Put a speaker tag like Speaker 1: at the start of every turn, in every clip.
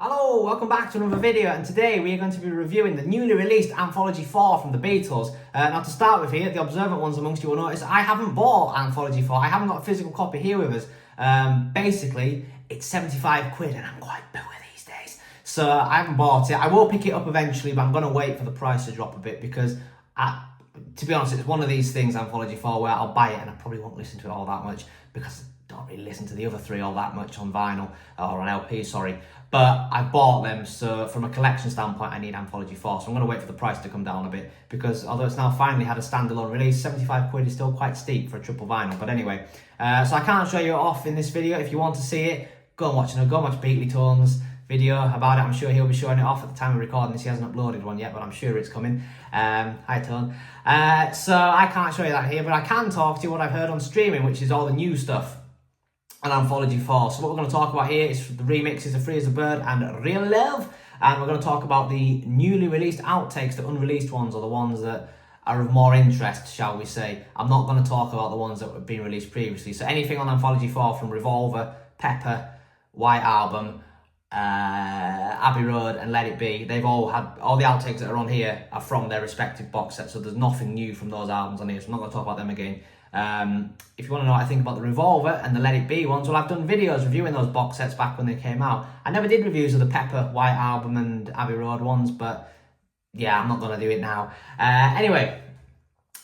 Speaker 1: Hello, welcome back to another video, and today we are going to be reviewing the newly released Anthology 4 from the Beatles. Now to start with here, the observant ones amongst you will notice I haven't bought Anthology 4, I haven't got a physical copy here with us. Basically, it's 75 quid and I'm quite poor these days. So I haven't bought it. I will pick it up eventually, but I'm going to wait for the price to drop a bit because, to be honest, it's one of these things, Anthology 4, where I'll buy it and I probably won't listen to it all that much because I don't really listen to the other three all that much on vinyl, or on LP, sorry. But I bought them, so from a collection standpoint, I need Anthology 4. So I'm going to wait for the price to come down a bit, because although it's now finally had a standalone release, 75 quid is still quite steep for a triple vinyl. But anyway, so I can't show you it off in this video. If you want to see it, go and watch it. Go and watch Beatles Tone's video about it. I'm sure he'll be showing it off at the time of recording this. He hasn't uploaded one yet, but I'm sure it's coming. Hi, Tone. So I can't show you that here, but I can talk to you what I've heard on streaming, which is all the new stuff on Anthology 4. So what we're going to talk about here is the remixes of Free as a Bird and Real Love, and we're going to talk about the newly released outtakes, the unreleased ones, or the ones that are of more interest, shall we say. I'm not going to talk about the ones that have been released previously. So anything on Anthology 4 from Revolver, Pepper, White Album, Abbey Road and Let It Be, they've all had, all the outtakes that are on here are from their respective box sets, so there's nothing new from those albums on here, so I'm not going to talk about them again. If you want to know what I think about the Revolver and the Let It Be ones, well, I've done videos reviewing those box sets back when they came out. I never did reviews of the Pepper, White Album and Abbey Road ones, but yeah, I'm not going to do it now. Anyway,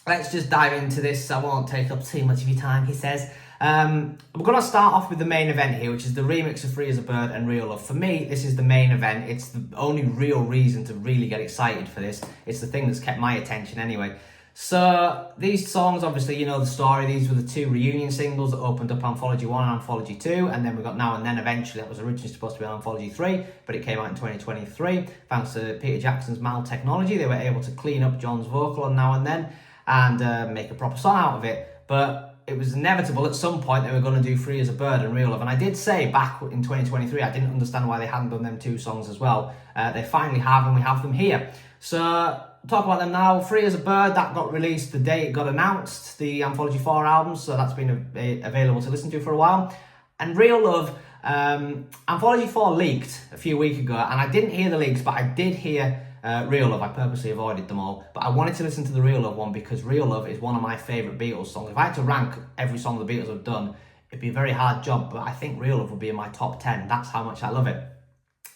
Speaker 1: let's just dive into this. I won't take up too much of your time, he says. We're going to start off with the main event here, which is the remix of Free as a Bird and Real Love. For me, this is the main event. It's the only real reason to really get excited for this. It's the thing that's kept my attention anyway. So these songs, obviously, you know the story. These were the two reunion singles that opened up Anthology 1 and Anthology 2, and then we got Now and Then eventually. That was originally supposed to be on Anthology 3, but it came out in 2023. Thanks to Peter Jackson's mild technology, they were able to clean up John's vocal on Now and Then and make a proper song out of it. But it was inevitable at some point they were going to do Free as a Bird and Real Love. And I did say back in 2023, I didn't understand why they hadn't done them two songs as well. They finally have, and we have them here. So talk about them now. Free as a Bird, that got released the day it got announced, the Anthology 4 album, so that's been available to listen to for a while. And Real Love, Anthology 4 leaked a few weeks ago, and I didn't hear the leaks, but I did hear Real Love. I purposely avoided them all, but I wanted to listen to the Real Love one because Real Love is one of my favourite Beatles songs. If I had to rank every song the Beatles have done, it'd be a very hard job, but I think Real Love would be in my top 10. That's how much I love it.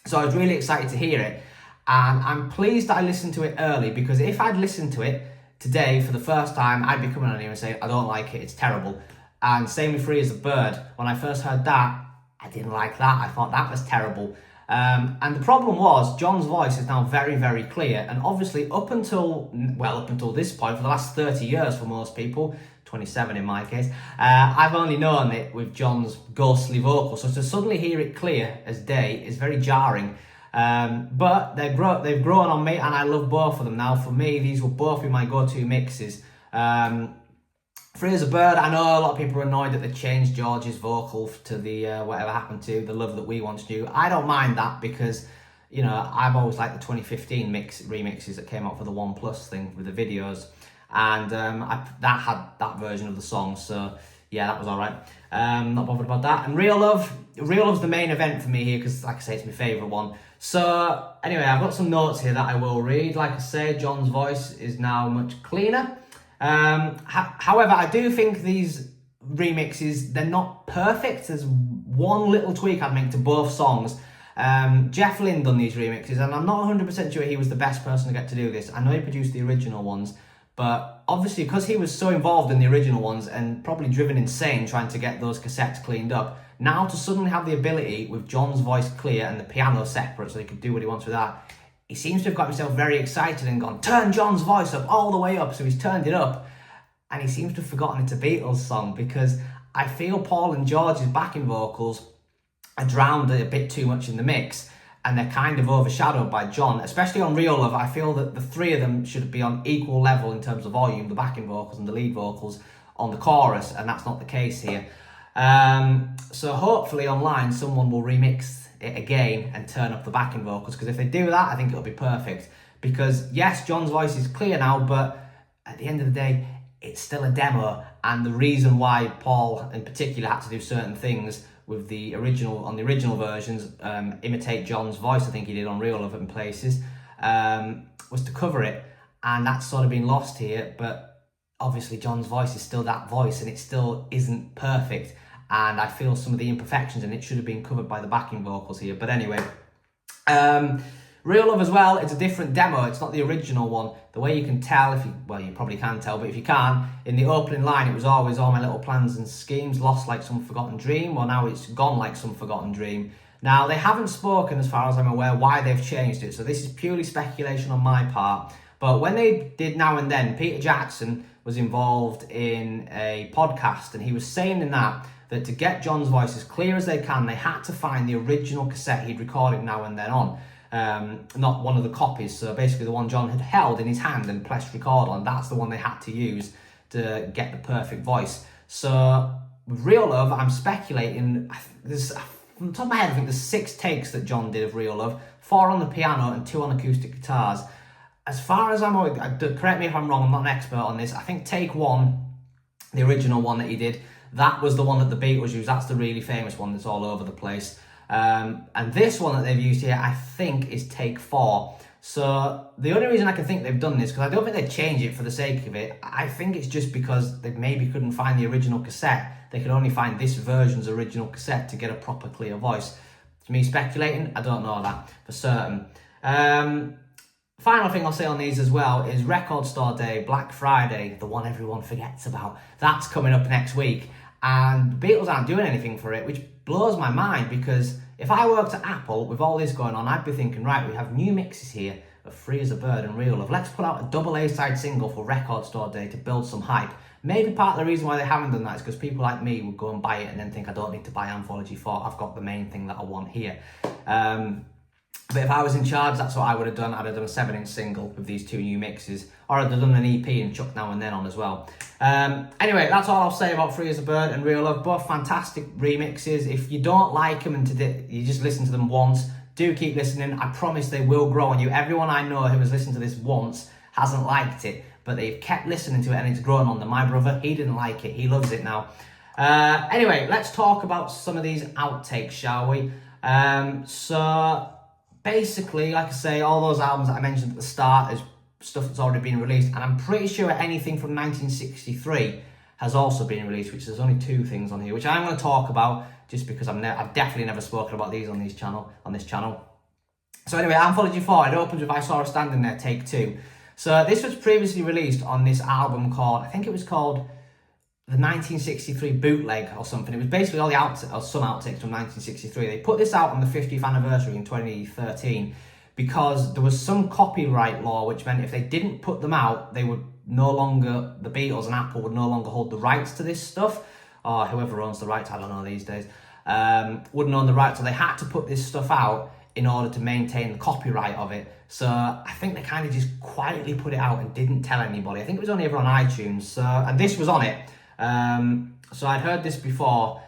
Speaker 1: So I was really excited to hear it. And I'm pleased that I listened to it early, because if I'd listened to it today for the first time, I'd be coming on here and saying, I don't like it, it's terrible. And same with Free as a Bird. When I first heard that, I didn't like that. I thought that was terrible. And the problem was, John's voice is now very, very clear. And obviously up until this point, for the last 30 years for most people, 27 in my case, I've only known it with John's ghostly vocal. So to suddenly hear it clear as day is very jarring. But they've grown on me, and I love both of them now. For me, these will both be my go-to mixes. Free as a Bird, I know a lot of people are annoyed that they changed George's vocal to the whatever happened to the Love That We Once Knew. I don't mind that because, you know, I've always liked the 2015 remixes that came out for the One Plus thing with the videos, and that had that version of the song, so yeah, that was all right. Not bothered about that. And Real Love's the main event for me here because, like I say, it's my favourite one. So anyway, I've got some notes here that I will read. Like I say, John's voice is now much cleaner. However, I do think these remixes, they're not perfect. There's one little tweak I'd make to both songs. Jeff Lynne done these remixes, and I'm not 100% sure he was the best person to get to do this. I know he produced the original ones, but obviously because he was so involved in the original ones and probably driven insane trying to get those cassettes cleaned up, now to suddenly have the ability with John's voice clear and the piano separate so he could do what he wants with that, he seems to have got himself very excited and gone, turn John's voice up all the way up. So he's turned it up, and he seems to have forgotten it's a Beatles song, because I feel Paul and George's backing vocals are drowned a bit too much in the mix, and they're kind of overshadowed by John, especially on Real Love. I feel that the three of them should be on equal level in terms of volume, the backing vocals and the lead vocals on the chorus, and that's not the case here. So hopefully online someone will remix it again and turn up the backing vocals, because if they do that, I think it'll be perfect. Because yes, John's voice is clear now, but at the end of the day, it's still a demo, and the reason why Paul in particular had to do certain things with the original, on the original versions, imitate John's voice, I think he did on Real Love in places, was to cover it, and that's sort of been lost here, but obviously John's voice is still that voice, and it still isn't perfect, and I feel some of the imperfections, and it should have been covered by the backing vocals here, but anyway. Real Love as well, it's a different demo, it's not the original one. The way you can tell, well, you probably can tell, but if you can't, in the opening line it was always all my little plans and schemes, lost like some forgotten dream. Well, now it's gone like some forgotten dream. Now, they haven't spoken, as far as I'm aware, why they've changed it, so this is purely speculation on my part. But when they did Now and Then, Peter Jackson was involved in a podcast, and he was saying in that to get John's voice as clear as they can, they had to find the original cassette he'd recorded Now and Then on. Not one of the copies, so basically the one John had held in his hand and pressed record on, that's the one they had to use to get the perfect voice. So with Real Love, I'm speculating, from the top of my head, I think there's 6 takes that John did of Real Love, 4 on the piano and 2 on acoustic guitars. As far as I'm aware, correct me if I'm wrong, I'm not an expert on this, I think take 1, the original one that he did, that was the one that the Beatles used, that's the really famous one that's all over the place. And this one that they've used here, I think, is take 4. So the only reason I can think they've done this, because I don't think they'd change it for the sake of it, I think it's just because they maybe couldn't find the original cassette. They could only find this version's original cassette to get a proper clear voice. To me speculating, I don't know that for certain. Final thing I'll say on these as well is Record Store Day, Black Friday, the one everyone forgets about. That's coming up next week. And the Beatles aren't doing anything for it, which blows my mind, because if I worked at Apple with all this going on, I'd be thinking, right, we have new mixes here of Free as a Bird and Real Love. Let's put out a double A-side single for Record Store Day to build some hype. Maybe part of the reason why they haven't done that is because people like me would go and buy it and then think I don't need to buy Anthology 4. I've got the main thing that I want here. But if I was in charge, that's what I would have done. I'd have done a 7-inch single with these 2 new mixes, or I'd have done an EP and chucked Now and Then on as well. Anyway, that's all I'll say about Free as a Bird and Real Love. Both fantastic remixes. If you don't like them and you just listen to them once, do keep listening. I promise they will grow on you. Everyone I know who has listened to this once hasn't liked it, but they've kept listening to it and it's grown on them. My brother, he didn't like it. He loves it now. Anyway, let's talk about some of these outtakes, shall we? So basically, like I say, all those albums that I mentioned at the start is stuff that's already been released, and I'm pretty sure anything from 1963 has also been released, which there's only 2 things on here, which I'm going to talk about just because I've definitely never spoken about these on this channel. So anyway, Anthology 4, it opens with I Saw Her Standing There, take 2. So this was previously released on this album called, I think it was called the 1963 bootleg or something. It was basically all some outtakes from 1963. They put this out on the 50th anniversary in 2013 because there was some copyright law which meant if they didn't put them out, they would no longer, the Beatles and Apple would no longer hold the rights to this stuff, or whoever owns the rights, I don't know these days, wouldn't own the rights, so they had to put this stuff out in order to maintain the copyright of it. So I think they kind of just quietly put it out and didn't tell anybody. I think it was only ever on iTunes, so, and this was on it. So I'd heard this before.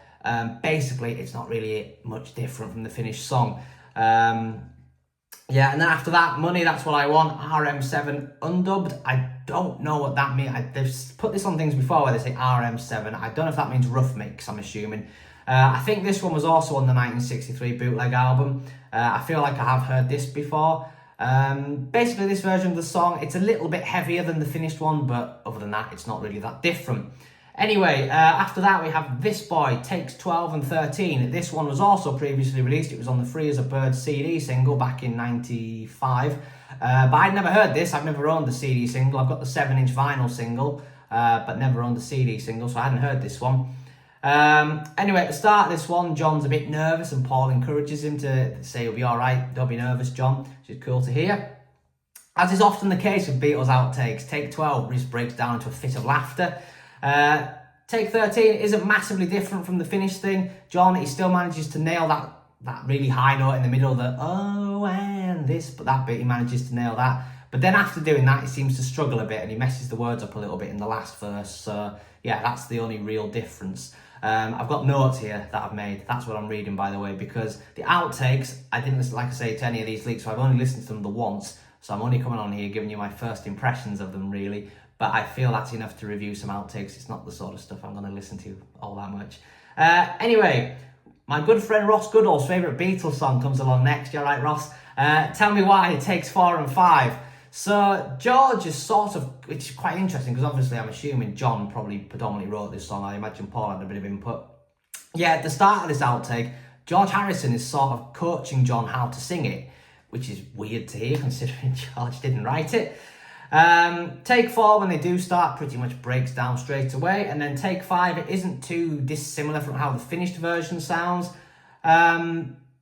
Speaker 1: Basically, it's not really much different from the finished song. Yeah, and then after that, Money, That's What I Want, RM7 undubbed. I don't know what that means. They've put this on things before where they say RM7. I don't know if that means rough mix, I'm assuming. I think this one was also on the 1963 bootleg album. I feel like I have heard this before. Basically, this version of the song, it's a little bit heavier than the finished one, but other than that, it's not really that different. Anyway, after that we have This Boy, Takes 12 and 13. This one was also previously released. It was on the Free as a Bird CD single back in 95. But I'd never heard this. I've never owned the CD single. I've got the 7-inch vinyl single, but never owned the CD single, so I hadn't heard this one. Anyway, at the start of this one, John's a bit nervous and Paul encourages him to say he'll be alright. Don't be nervous, John, which is cool to hear. As is often the case with Beatles outtakes, take 12 just breaks down into a fit of laughter. Take 13 isn't massively different from the finished thing. John, he still manages to nail that really high note in the middle, the oh and this, but that bit he manages to nail that. But then after doing that, he seems to struggle a bit and he messes the words up a little bit in the last verse. So yeah, that's the only real difference. I've got notes here that I've made. That's what I'm reading, by the way, because the outtakes, I didn't listen, like I say, to any of these leaks, so I've only listened to them the once. So I'm only coming on here giving you my first impressions of them, really. But I feel that's enough to review some outtakes. It's not the sort of stuff I'm going to listen to all that much. Anyway, My good friend Ross Goodall's favourite Beatles song comes along next. You're right, Ross. Tell me why it takes 4 and 5. So George is sort of, which is quite interesting because obviously I'm assuming John probably predominantly wrote this song. I imagine Paul had a bit of input. Yeah, at the start of this outtake, George Harrison is sort of coaching John how to sing it, which is weird to hear considering George didn't write it. Take 4, when they do start, pretty much breaks down straight away, and then take 5, it isn't too dissimilar from how the finished version sounds.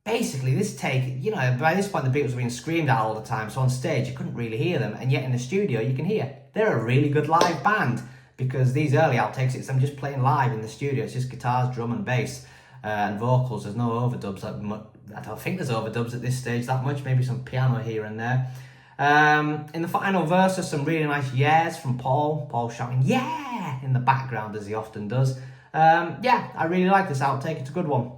Speaker 1: Basically, this take, you know, by this point the Beatles were being screamed at all the time, so on stage you couldn't really hear them, and yet in the studio you can hear. They're a really good live band, because these early outtakes, it's them just playing live in the studio. It's just guitars, drum and bass, and vocals. There's no overdubs. I don't think there's overdubs at this stage that much, maybe some piano here and there. In the final verse, there's some really nice yeahs from Paul. Paul shouting yeah in the background as he often does. Yeah, I really like this outtake. It's a good one.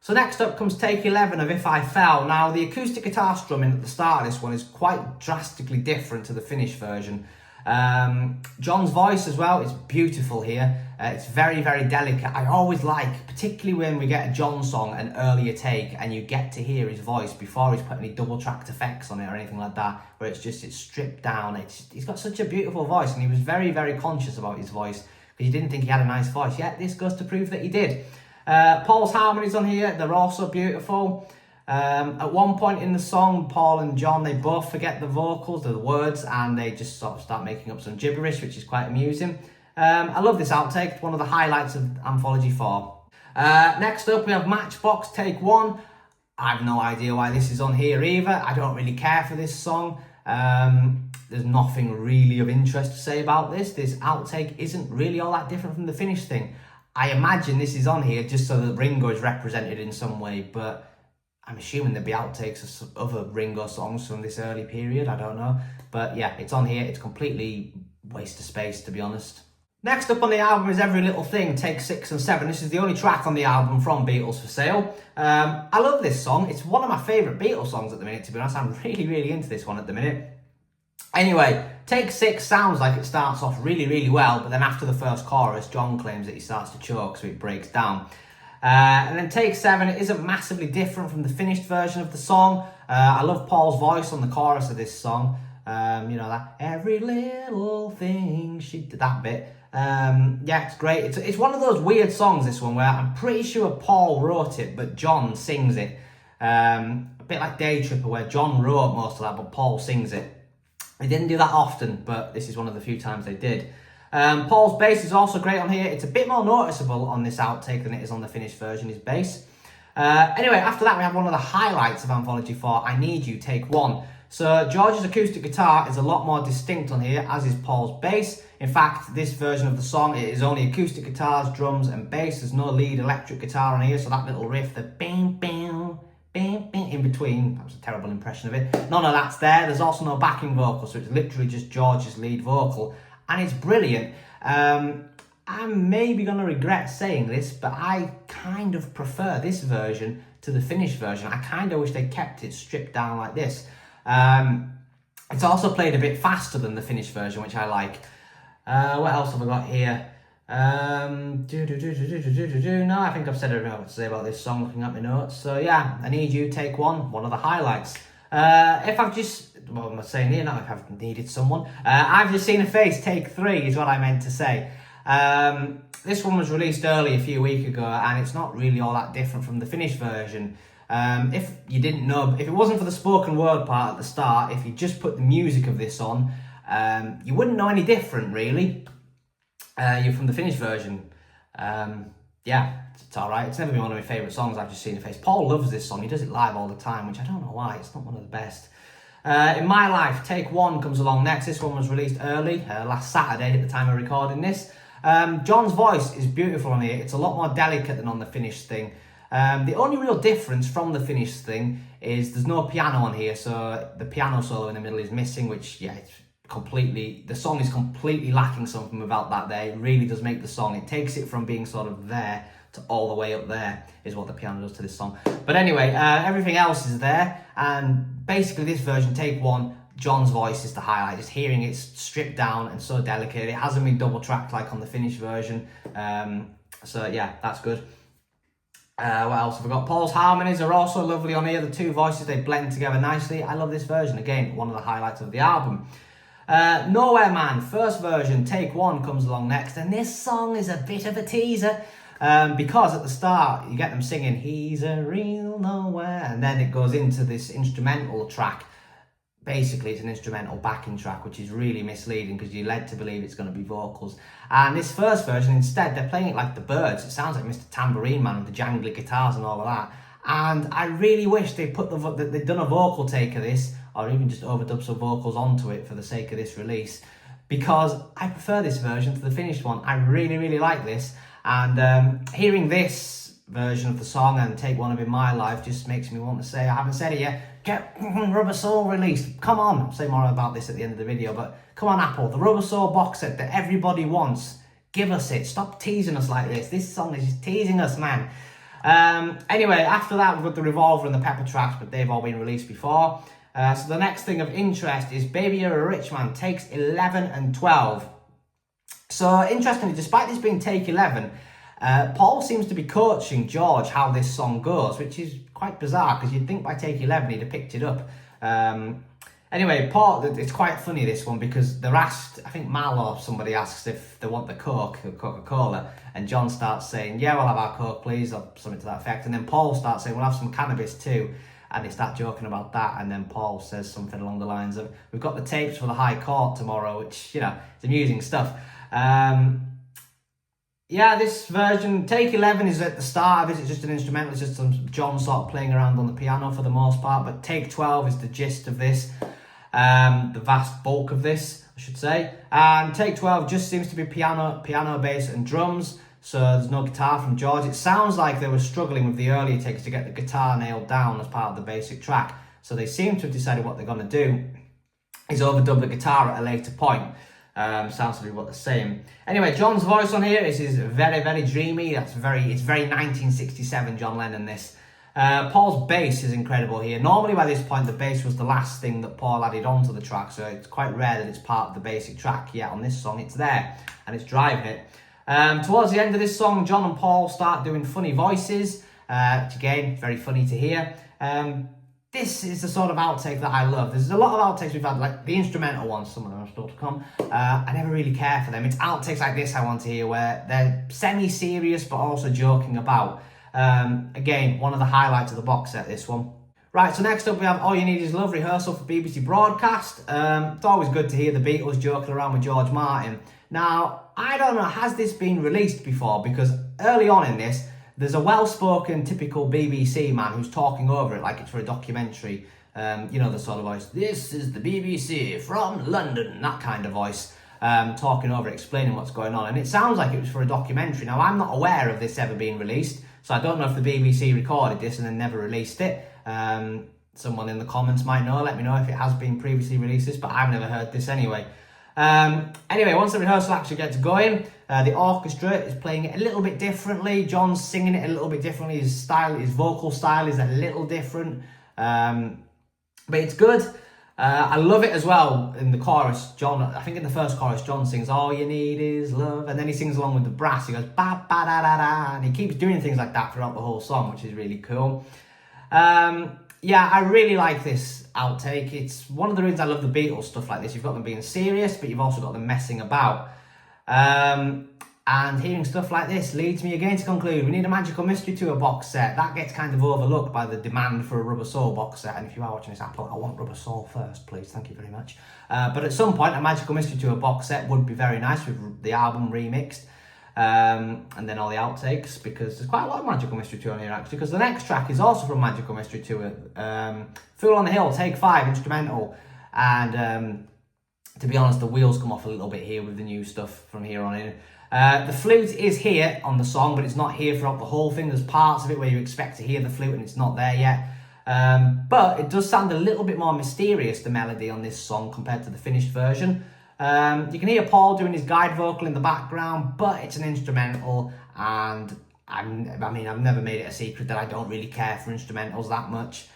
Speaker 1: So next up comes take 11 of If I Fell. Now the acoustic guitar strumming at the start of this one is quite drastically different to the finished version. John's voice as well is beautiful here. It's very, very delicate. I always like, particularly when we get a John song, an earlier take, and you get to hear his voice before he's put any double tracked effects on it or anything like that, where it's stripped down. He's got such a beautiful voice, and he was very, very conscious about his voice because he didn't think he had a nice voice. Yet this goes to prove that he did. Paul's harmonies on here, they're also beautiful. At one point in the song, Paul and John, they both forget the vocals, the words, and they just sort of start making up some gibberish, which is quite amusing. I love this outtake. It's one of the highlights of Anthology 4. Next up, we have Matchbox Take 1. I have no idea why this is on here either. I don't really care for this song. There's nothing really of interest to say about this. This outtake isn't really all that different from the finished thing. I imagine this is on here just so that Ringo is represented in some way, but I'm assuming there'd be outtakes of other Ringo songs from this early period. I don't know. But yeah, it's on here. It's completely waste of space, to be honest. Next up on the album is Every Little Thing, take 6 and 7. This is the only track on the album from Beatles for Sale. I love this song. It's one of my favourite Beatles songs at the minute, to be honest. I'm really, really into this one at the minute. Anyway, take 6 sounds like it starts off really, really well, but then after the first chorus, John claims that he starts to choke, so it breaks down. And then take 7, it isn't massively different from the finished version of the song. I love Paul's voice on the chorus of this song. You know, that every little thing she did, that bit. Yeah, it's great. It's one of those weird songs, this one, where I'm pretty sure Paul wrote it, but John sings it. A bit like Day Tripper, where John wrote most of that, but Paul sings it. They didn't do that often, but this is one of the few times they did. Paul's bass is also great on here. It's a bit more noticeable on this outtake than it is on the finished version, his bass. Anyway, after that we have one of the highlights of Anthology 4, I Need You, take 1. So George's acoustic guitar is a lot more distinct on here, as is Paul's bass. In fact, this version of the song, it is only acoustic guitars, drums and bass. There's no lead electric guitar on here, so that little riff, the bing, bing, bing, bing, in between, that was a terrible impression of it. None of that's there. There's also no backing vocal, so it's literally just George's lead vocal. And it's brilliant. I'm maybe going to regret saying this, but I kind of prefer this version to the finished version. I kind of wish they kept it stripped down like this. It's also played a bit faster than the finished version, which I like. What else have I got here? No, I think I've said everything I have to say about this song looking at my notes. So yeah, I Need You, take 1, one of the highlights. If I've just, well, I'm not saying here, not if I've needed someone. I've Just Seen a Face, take 3 is what I meant to say. This one was released early a few weeks ago, and it's not really all that different from the finished version. If you didn't know, if it wasn't for the spoken word part at the start, if you just put the music of this on, you wouldn't know any different, really. You're from the finished version. Yeah, it's alright. It's never been one of my favourite songs, I've Just Seen a Face. Paul loves this song. He does it live all the time, which I don't know why. It's not one of the best. In My Life, take 1 comes along next. This one was released early, last Saturday at the time of recording this. John's voice is beautiful on here. It's a lot more delicate than on the finished thing. The only real difference from the finished thing is there's no piano on here, so the piano solo in the middle is missing, which, yeah, it's completely, the song is completely lacking something without that there. It really does make the song, it takes it from being sort of there to all the way up there, is what the piano does to this song. But anyway, everything else is there, and basically this version, take 1, John's voice is the highlight. Just hearing it stripped down and so delicate. It hasn't been double tracked like on the finished version. So yeah, that's good. What else have we got? Paul's harmonies are also lovely on here. The two voices, they blend together nicely. I love this version. Again, one of the highlights of the album. Nowhere Man, first version, take one, comes along next. And this song is a bit of a teaser. Because at the start, you get them singing, he's a real nowhere. And then it goes into this instrumental track. Basically, it's an instrumental backing track, which is really misleading because you're led to believe it's going to be vocals. And this first version, instead, they're playing it like the Birds. It sounds like Mr. Tambourine Man with the jangly guitars and all of that. And I really wish they'd done a vocal take of this, or even just overdubbed some vocals onto it for the sake of this release, because I prefer this version to the finished one. I really, really like this. And hearing this version of the song and Take One of In My Life just makes me want to say, I haven't said it yet, get Rubber Soul released. Come on, I'll say more about this at the end of the video, but come on, Apple, the Rubber Soul box set that everybody wants, give us it. Stop teasing us like this. This song is just teasing us, man. Anyway, after that, we've got the Revolver and the Pepper tracks, but they've all been released before. So the next thing of interest is Baby You're a Rich Man, takes 11 and 12. So interestingly, despite this being take 11, Paul seems to be coaching George how this song goes, which is quite bizarre because you'd think by take 11 he'd have picked it up. Anyway, Paul, it's quite funny this one because they're asked, I think Mal or somebody asks if they want the Coca-Cola, and John starts saying, yeah, we'll have our Coke please, or something to that effect, and then Paul starts saying, we'll have some cannabis too, and they start joking about that, and then Paul says something along the lines of, we've got the tapes for the High Court tomorrow, which, you know, it's amusing stuff. Yeah, this version, take 11 is at the start of it, it's just an instrumental, it's just some John sort of playing around on the piano for the most part, but take 12 is the gist of this, the vast bulk of this, I should say. And take 12 just seems to be piano, bass and drums, so there's no guitar from George. It sounds like they were struggling with the earlier takes to get the guitar nailed down as part of the basic track, so they seem to have decided what they're going to do is overdub the guitar at a later point. Sounds to be what they're saying. Anyway, John's voice on here is very, very dreamy. It's very 1967 John Lennon, this. Paul's bass is incredible here. Normally by this point the bass was the last thing that Paul added onto the track, so it's quite rare that it's part of the basic track, yet on this song it's there and it's driving it. Towards the end of this song, John and Paul start doing funny voices, which again, very funny to hear. This is the sort of outtake that I love. There's a lot of outtakes we've had, like the instrumental ones, some of them are still to come. I never really care for them. It's outtakes like this I want to hear, where they're semi-serious but also joking about. Again, one of the highlights of the box set, this one. Right, so next up we have All You Need Is Love, rehearsal for BBC Broadcast. It's always good to hear the Beatles joking around with George Martin. Now, I don't know, has this been released before? Because early on in this, there's a well-spoken, typical BBC man who's talking over it like it's for a documentary. You know, the sort of voice, this is the BBC from London, that kind of voice, talking over it, explaining what's going on. And it sounds like it was for a documentary. Now, I'm not aware of this ever being released, so I don't know if the BBC recorded this and then never released it. Someone in the comments might know, let me know if it has been previously released this, but I've never heard this anyway. Anyway, once the rehearsal actually gets going, the orchestra is playing it a little bit differently. John's singing it a little bit differently. His vocal style is a little different, but it's good. I love it as well in the chorus. John, I think in the first chorus, John sings "All You Need Is Love," and then he sings along with the brass. He goes ba ba da da da, and he keeps doing things like that throughout the whole song, which is really cool. Yeah, I really like this outtake. It's one of the reasons I love the Beatles stuff like this. You've got them being serious, but you've also got them messing about. And hearing stuff like this leads me again to conclude we need a Magical Mystery Tour box set. That gets kind of overlooked by the demand for a Rubber Soul box set. And if you are watching this, Apple, I want Rubber Soul first, please. Thank you very much. But at some point, a Magical Mystery Tour box set would be very nice with the album remixed. And then all the outtakes, because there's quite a lot of Magical Mystery Tour on here actually, because the next track is also from Magical Mystery Tour, Fool on the Hill, take 5, instrumental, and to be honest, the wheels come off a little bit here with the new stuff from here on in. The flute is here on the song, but it's not here throughout the whole thing. There's parts of it where you expect to hear the flute and it's not there yet. But it does sound a little bit more mysterious, the melody on this song, compared to the finished version. You can hear Paul doing his guide vocal in the background, but it's an instrumental, and I mean, I've never made it a secret that I don't really care for instrumentals that much.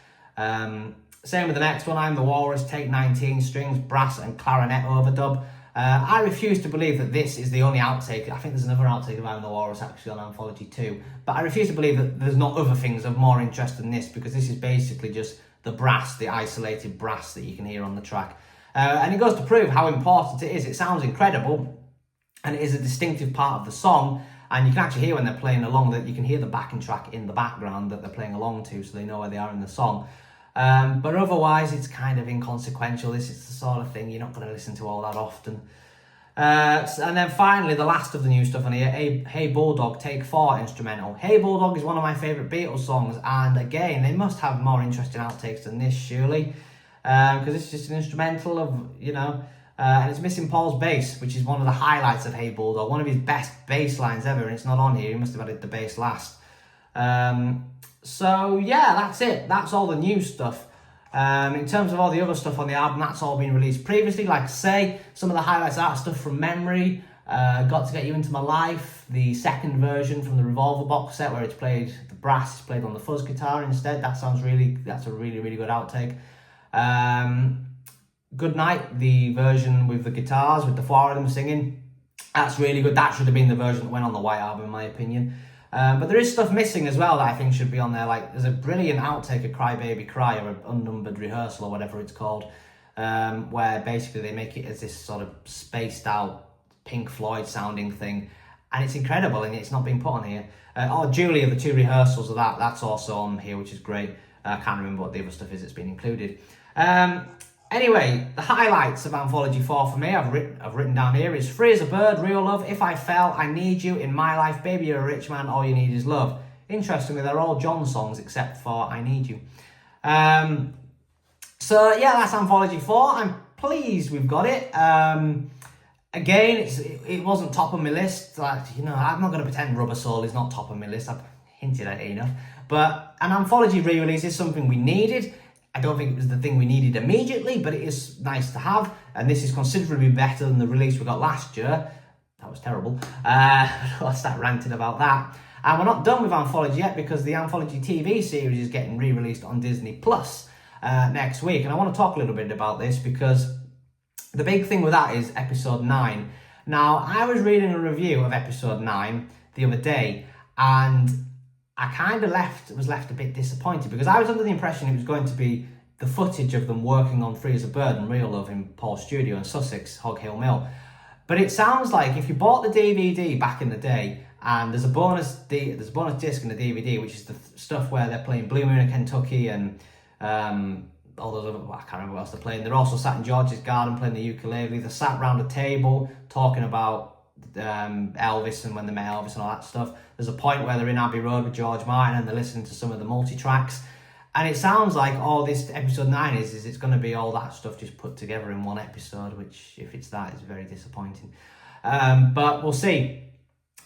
Speaker 1: Same with the next one, I'm the Walrus, take 19, strings, brass and clarinet overdub. I refuse to believe that this is the only outtake. I think there's another outtake of I'm the Walrus actually on Anthology too. But I refuse to believe that there's not other things of more interest than this, because this is basically just the brass, the isolated brass that you can hear on the track. And it goes to prove how important it is. It sounds incredible, and it is a distinctive part of the song. And you can actually hear when they're playing along that you can hear the backing track in the background that they're playing along to, so they know where they are in the song. But otherwise, it's kind of inconsequential. This is the sort of thing you're not going to listen to all that often. And then finally, the last of the new stuff on here, Hey Bulldog, Take 4 instrumental. Hey Bulldog is one of my favourite Beatles songs, and again, they must have more interesting outtakes than this, surely. Because it's just an instrumental of, and it's missing Paul's bass, which is one of the highlights of Hey Bulldog, one of his best bass lines ever, and it's not on here. He must have added the bass last. So yeah, that's it. That's all the new stuff. In terms of all the other stuff on the album, that's all been released previously. Like I say, some of the highlights are stuff from memory. Got to Get You Into My Life, the second version from the Revolver box set, where it's played, the brass is played on the fuzz guitar instead. That's a really, really good outtake. Good Night, the version with the guitars, with the four of them singing. That's really good. That should have been the version that went on the White Album, in my opinion. But there is stuff missing as well that I think should be on there. Like, there's a brilliant outtake of Cry Baby Cry, or an unnumbered rehearsal, or whatever it's called, where basically they make it as this sort of spaced out Pink Floyd sounding thing, and it's incredible, and it's not been put on here. Julia, the two rehearsals of that's also on here, which is great. I can't remember what the other stuff is that's been included. Anyway, the highlights of Anthology 4 for me, I've written down here, is Free as a Bird, Real Love, If I Fell, I Need You, In My Life, Baby You're a Rich Man, All You Need Is Love. Interestingly, they're all John songs except for I Need You. So yeah, that's Anthology 4. I'm pleased we've got it. Again, it wasn't top of my list. Like, I'm not going to pretend Rubber Soul is not top of my list. I've hinted at it enough. But an Anthology re-release is something we needed. I don't think it was the thing we needed immediately, but it is nice to have. And this is considerably better than the release we got last year. That was terrible. I'll start ranting about that. And we're not done with Anthology yet, because the Anthology TV series is getting re-released on Disney Plus next week. And I want to talk a little bit about this, because the big thing with that is episode 9. Now, I was reading a review of episode 9 the other day, and I kind of was left a bit disappointed, because I was under the impression it was going to be the footage of them working on Free as a Bird and Real Love in Paul's studio in Sussex, Hog Hill Mill. But it sounds like if you bought the DVD back in the day, and there's a bonus disc in the DVD, which is the stuff where they're playing Blue Moon of Kentucky and all those other, I can't remember what else they're playing. They're also sat in George's garden playing the ukulele. They're sat around a table talking about Elvis and when they met Elvis and all that stuff. There's a point where they're in Abbey Road with George Martin and they're listening to some of the multi-tracks. And it sounds like all this episode 9 is it's going to be all that stuff just put together in one episode, which, if it's that, is very disappointing. But we'll see.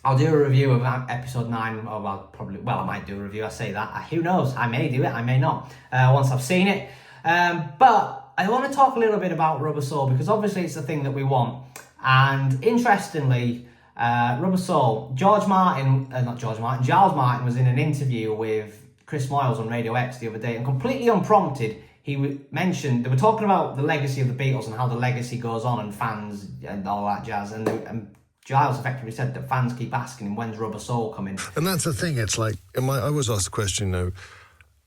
Speaker 1: I'll do a review of episode 9, or I might do a review, I say that. Who knows? I may do it, I may not, once I've seen it. But I want to talk a little bit about Rubber Soul, because obviously it's the thing that we want. And interestingly, Rubber Soul, Giles Martin was in an interview with Chris Moyles on Radio X the other day, and completely unprompted, he mentioned, they were talking about the legacy of the Beatles and how the legacy goes on, and fans and all that jazz, and Giles effectively said that fans keep asking him, when's Rubber Soul coming?
Speaker 2: And that's the thing, it's like, I was asked the question,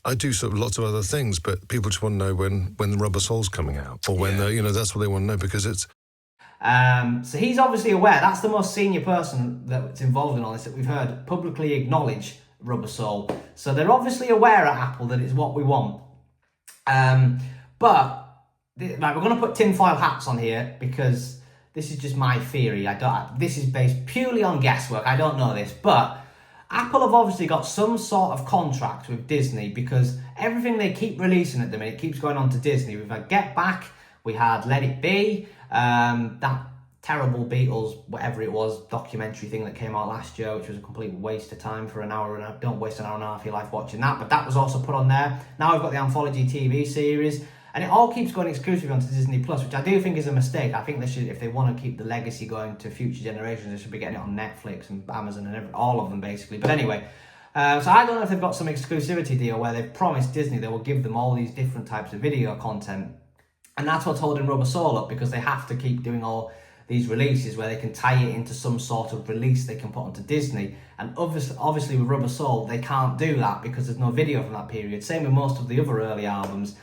Speaker 2: I do sort of lots of other things, but people just want to know when the Rubber Soul's coming out, or when, that's what they want to know, because it's...
Speaker 1: So he's obviously aware. That's the most senior person that's involved in all this that we've heard publicly acknowledge Rubber Soul. So they're obviously aware at Apple that it's what we want. But we're going to put tinfoil hats on here, because this is just my theory. This is based purely on guesswork. I don't know this, but Apple have obviously got some sort of contract with Disney, because everything they keep releasing at the minute keeps going on to Disney. We've had Get Back, we had Let It Be, that terrible Beatles, whatever it was, documentary thing that came out last year, which was a complete waste of time for an hour and a half. Don't waste an hour and a half of your life watching that, but that was also put on there. Now we've got the Anthology TV series, and it all keeps going exclusively onto Disney Plus, which I do think is a mistake. I think they should, if they want to keep the legacy going to future generations, they should be getting it on Netflix and Amazon and all of them basically. But anyway, so I don't know if they've got some exclusivity deal where they've promised Disney they will give them all these different types of video content. And that's what's holding Rubber Soul up, because they have to keep doing all these releases where they can tie it into some sort of release they can put onto Disney. And obviously with Rubber Soul, they can't do that because there's no video from that period. Same with most of the other early albums.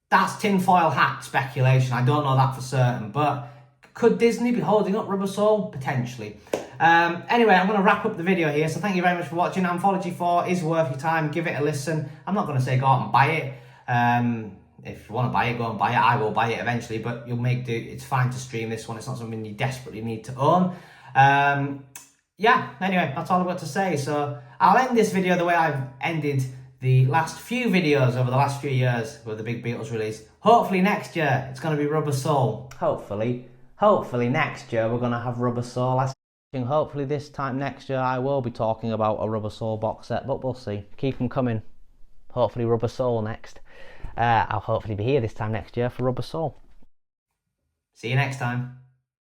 Speaker 1: That's tinfoil hat speculation. I don't know that for certain, but could Disney be holding up Rubber Soul? Potentially. Anyway, I'm going to wrap up the video here, so thank you very much for watching. Anthology 4 is worth your time. Give it a listen. I'm not going to say go out and buy it. If you want to buy it, go and buy it. I will buy it eventually, but you'll make do. It's fine to stream this one. It's not something you desperately need to own. Yeah, anyway, that's all I've got to say. So I'll end this video the way I've ended the last few videos over the last few years with the big Beatles release. Hopefully next year it's going to be Rubber Soul. Hopefully next year we're going to have Rubber Soul. Hopefully this time next year I will be talking about a Rubber Soul box set, but we'll see. Keep them coming. Hopefully Rubber Soul next. I'll hopefully be here this time next year for Rubber Soul. See you next time.